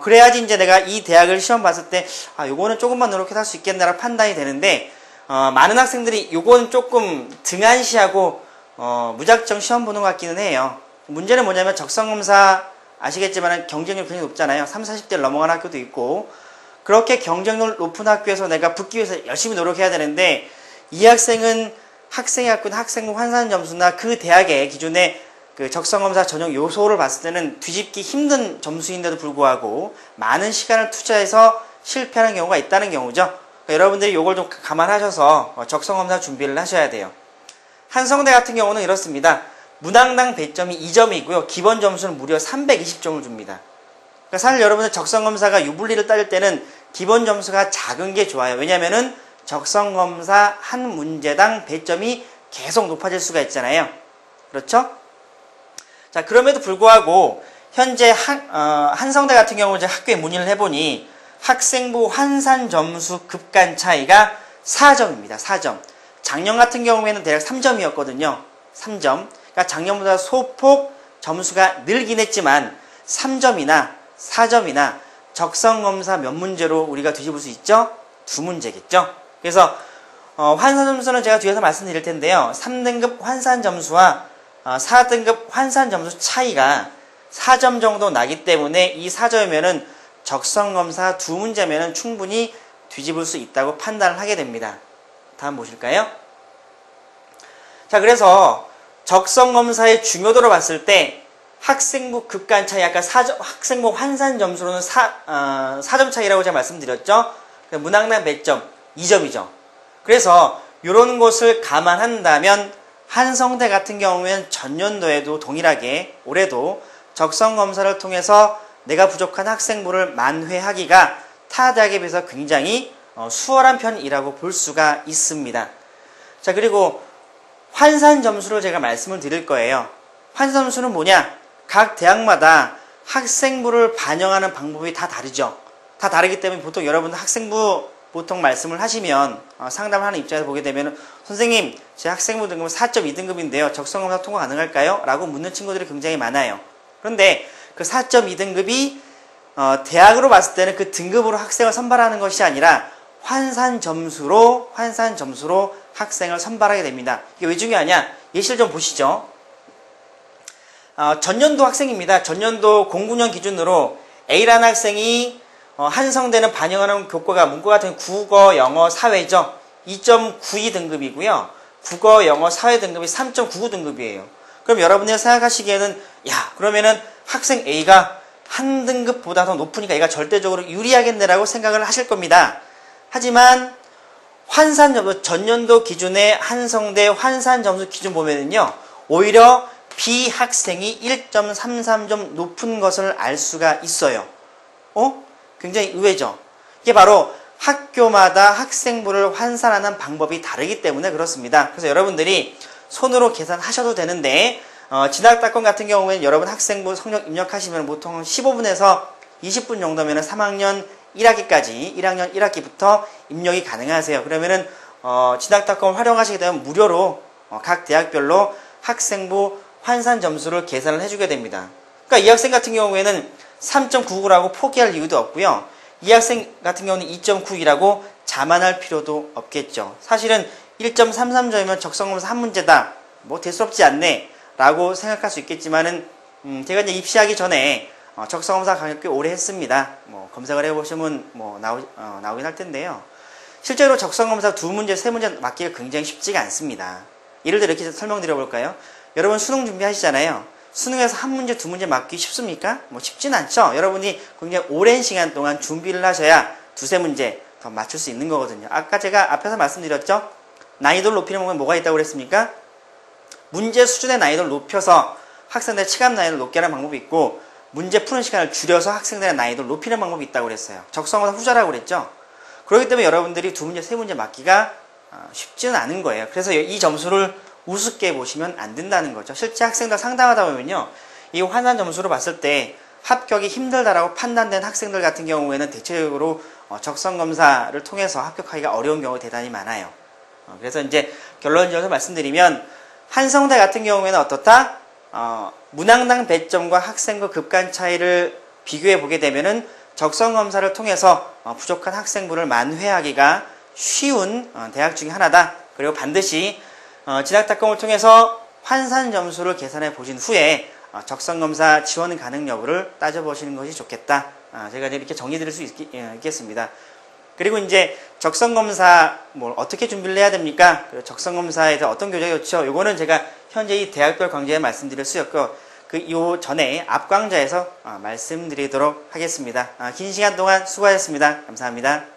그래야지 이제 내가 이 대학을 시험 봤을 때, 요거는 조금만 노력해서 할 수 있겠나라고 판단이 되는데, 많은 학생들이 요거는 조금 등한시하고, 무작정 시험 보는 것 같기는 해요. 문제는 뭐냐면 적성검사 아시겠지만 경쟁률 굉장히 높잖아요. 30, 40대를 넘어간 학교도 있고, 그렇게 경쟁률 높은 학교에서 내가 붙기 위해서 열심히 노력해야 되는데, 이 학생은 학생회 학교나 학생부 환산 점수나 그 대학의 기준에 그 적성검사 전형 요소를 봤을 때는 뒤집기 힘든 점수인데도 불구하고 많은 시간을 투자해서 실패하는 경우가 있다는 경우죠. 그러니까 여러분들이 이걸 좀 감안하셔서 적성검사 준비를 하셔야 돼요. 한성대 같은 경우는 이렇습니다. 문항당 배점이 2점이고요. 기본 점수는 무려 320점을 줍니다. 그러니까 사실 여러분들 적성검사가 유불리를 따질 때는 기본 점수가 작은 게 좋아요. 왜냐면은 적성검사 한 문제당 배점이 계속 높아질 수가 있잖아요. 그렇죠? 자, 그럼에도 불구하고 현재 한성대 같은 경우 이제 학교에 문의를 해보니 학생부 환산 점수 급간 차이가 4점입니다. 4점. 작년 같은 경우에는 대략 3점이었거든요. 3점. 그러니까 작년보다 소폭 점수가 늘긴 했지만 3점이나 4점이나 적성검사 몇 문제로 우리가 뒤집을 수 있죠? 2문제겠죠? 그래서 환산 점수는 제가 뒤에서 말씀드릴 텐데요. 3등급 환산 점수와 4등급 환산 점수 차이가 4점 정도 나기 때문에 이 4점이면은 적성검사 2문제면은 충분히 뒤집을 수 있다고 판단을 하게 됩니다. 다음 보실까요? 자, 그래서 적성검사의 중요도를 봤을 때 학생부 급간 차이, 아까 학생부 환산 점수로는 4점 차이라고 제가 말씀드렸죠? 문항당 배점 2점이죠. 그래서 이런 것을 감안한다면 한성대 같은 경우에는 전년도에도 동일하게 올해도 적성검사를 통해서 내가 부족한 학생부를 만회하기가 타 대학에 비해서 굉장히 수월한 편이라고 볼 수가 있습니다. 자, 그리고 환산 점수를 제가 말씀을 드릴 거예요. 환산 점수는 뭐냐? 각 대학마다 학생부를 반영하는 방법이 다 다르죠. 다 다르기 때문에 보통 여러분들 학생부 보통 말씀을 하시면 상담을 하는 입장에서 보게 되면 선생님, 제 학생부 등급은 4.2등급인데요. 적성검사 통과 가능할까요? 라고 묻는 친구들이 굉장히 많아요. 그런데 그 4.2등급이 대학으로 봤을 때는 그 등급으로 학생을 선발하는 것이 아니라 환산 점수로 학생을 선발하게 됩니다. 이게 왜 중요하냐? 예시를 좀 보시죠. 전년도 학생입니다. 전년도 09년 기준으로 A라는 학생이 한성대는 반영하는 교과가 문과 같은 국어, 영어, 사회죠. 2.92등급이고요. 국어, 영어, 사회 등급이 3.99등급이에요. 그럼 여러분이 생각하시기에는 그러면은 학생 A가 한 등급보다 더 높으니까 얘가 절대적으로 유리하겠네라고 생각을 하실 겁니다. 하지만 환산 점수, 전년도 기준의 한성대 환산 점수 기준 보면은요, 오히려 B 학생이 1.33점 높은 것을 알 수가 있어요. 굉장히 의외죠. 이게 바로 학교마다 학생부를 환산하는 방법이 다르기 때문에 그렇습니다. 그래서 여러분들이 손으로 계산하셔도 되는데 진학딱권 같은 경우에는 여러분 학생부 성적 입력하시면 보통 15분에서 20분 정도면 3학년 1학기까지 1학년 1학기부터 입력이 가능하세요. 그러면은 진학딱권을 활용하시게 되면 무료로 각 대학별로 학생부 환산 점수를 계산을 해주게 됩니다. 그러니까 이 학생 같은 경우에는 3.99라고 포기할 이유도 없고요. 이 학생 같은 경우는 2.92라고 자만할 필요도 없겠죠. 사실은 1.33점이면 적성검사 한 문제다. 뭐 대수롭지 않네. 라고 생각할 수 있겠지만은, 제가 이제 입시하기 전에 적성검사 강의 꽤 오래 했습니다. 검색을 해보시면 나오긴 할 텐데요. 실제로 적성검사 2문제, 3문제 맞기가 굉장히 쉽지가 않습니다. 예를 들어 이렇게 설명드려 볼까요? 여러분 수능 준비하시잖아요. 수능에서 한 문제, 2문제 맞기 쉽습니까? 쉽진 않죠. 여러분이 굉장히 오랜 시간 동안 준비를 하셔야 2-3문제 더 맞출 수 있는 거거든요. 아까 제가 앞에서 말씀드렸죠? 난이도를 높이는 방법에 뭐가 있다고 그랬습니까? 문제 수준의 난이도를 높여서 학생들의 체감 난이도를 높게 하는 방법이 있고, 문제 푸는 시간을 줄여서 학생들의 난이도를 높이는 방법이 있다고 그랬어요. 적성검사 후자라고 그랬죠? 그렇기 때문에 여러분들이 2문제, 3문제 맞기가 쉽지는 않은 거예요. 그래서 이 점수를 우습게 보시면 안 된다는 거죠. 실제 학생들 상담하다 보면요, 이 환산 점수로 봤을 때 합격이 힘들다라고 판단된 학생들 같은 경우에는 대체적으로 적성검사를 통해서 합격하기가 어려운 경우가 대단히 많아요. 그래서 이제 결론적으로 말씀드리면 한성대 같은 경우에는 어떻다? 문항당 배점과 학생부 급간 차이를 비교해 보게 되면은 적성검사를 통해서 부족한 학생부를 만회하기가 쉬운 대학 중에 하나다. 그리고 반드시 진학특강을 통해서 환산 점수를 계산해 보신 후에 적성검사 지원 가능 여부를 따져보시는 것이 좋겠다. 제가 이렇게 정리 드릴 수 있겠습니다. 그리고 이제 적성검사 뭘 어떻게 준비를 해야 됩니까? 적성검사에 대해 어떤 교재가 좋죠? 요거는 제가 현재 이 대학별 강좌에 말씀드릴 수 없고 요 전에 앞 강좌에서 말씀드리도록 하겠습니다. 긴 시간 동안 수고하셨습니다. 감사합니다.